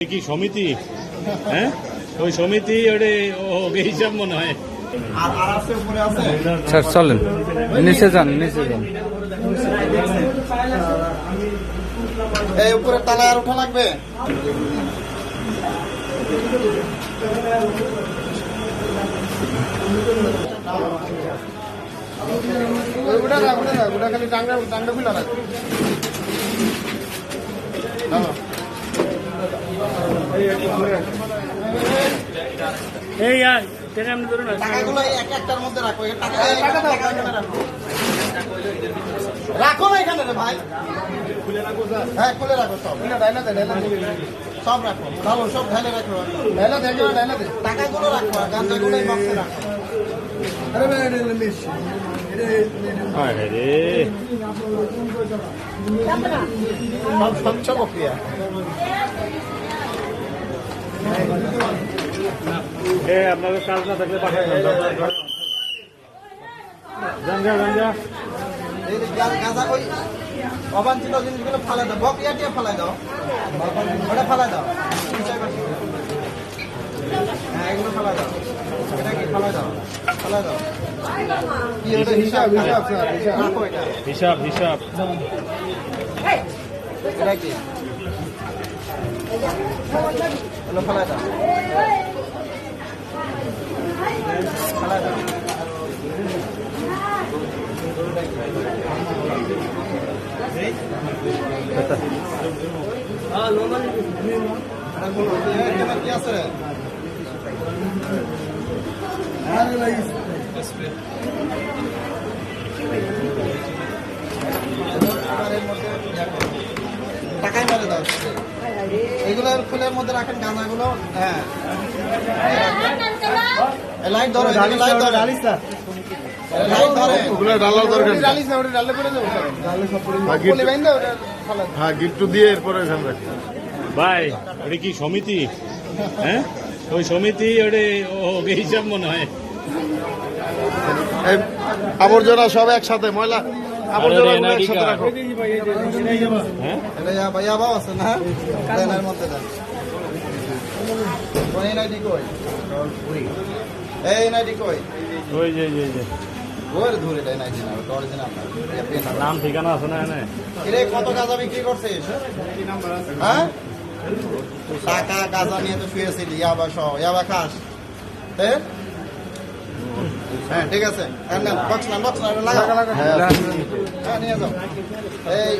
কি সমিতি? হ্যাঁ, ওই সমিতি ওকে হিসাব মনে হয়। স্যার চলেন, নিচে যান, নিচে যান। এই উপরে তালায় আর উঠা লাগবে। খালি টাঙ্গা খুলে রাখ। টাকাগুলো একটার মধ্যে রাখো। রাখো না এখানে রে ভাই। হ্যাঁ খুলে রাখো সব। সব রাখো, ভালো সব ঢালে রাখো। টাকাগুলো রাখো, আর গাঁজাগুলো এই বক্সে রাখো। সব স্বচ্ছ প্রক্রিয়া। আপনাদের কাজ না থাকলে পাঠাই গাঁজা ওই অবাঞ্ছিত জিনিসগুলো ফালাই দাও, বকিয়া টিয়া ফালাই দাও, ওটা ফালাই দাও। হ্যাঁ এগুলো ফালাই দাও, এটা কি ফালাই দাও, ফালাই দাও। কি ওটা হিসাব রাখো, এটা হিসাব এটা কি এগুলো ফালাই দাও, ফালাই দাও। কি আছে টাকাই মেরে দাও। এগুলো ফুলের মধ্যে রাখেন গাঁজাগুলো। হ্যাঁ লাইট ধরো, লাইট ধরো, ডালিস না, লাইট ধরে ওগুলো ডালার দরকার নেই। ডালিস না, ওটা ডালে পড়ে যাবে, ডালে সব পড়ে যাবে। বলে বাইন দাও ওটা ফালা। হ্যাঁ গিট্টু দিয়ে এরপরে এখানে রাখ ভাই। ওটা কি সমিতি? হ্যাঁ, ওই সমিতি ওকে হিসাব মনে হয়। এই আবর্জনা সব একসাথে, ময়লা আবর্জনা একসাথে রাখো। হ্যাঁ এটা ভাইয়া বাবা আছে না, এর মধ্যে দেন। কোন নাইডি কই? এই নাইডি কই? ওই যে ওর ধরে দেয় নাইডি না, ওটা অরিজিনাল না। নাম ঠিকানা আছে না? হ্যাঁ, এরে কত গাঁজা বিক্রি করছিস? হ্যাঁ টাকা গাঁজা নিয়ে তো শুয়েছিলি, ইয়াবা সহ ইয়াবা খাস। হ্যাঁ ঠিক আছে, বক্স না লাগা, হ্যাঁ নিয়ে যাও। এই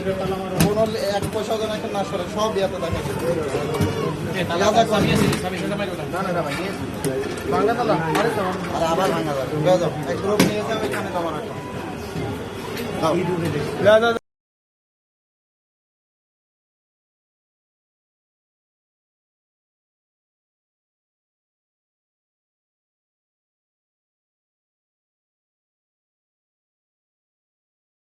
কোনো এক পয়সা যেন একটা না সরে, সব ইয়াতে দেখাচ্ছে। আর আবার ভাঙা যাবে, এক গ্রুপ নিয়ে যাও, এখানে জমা রাখো।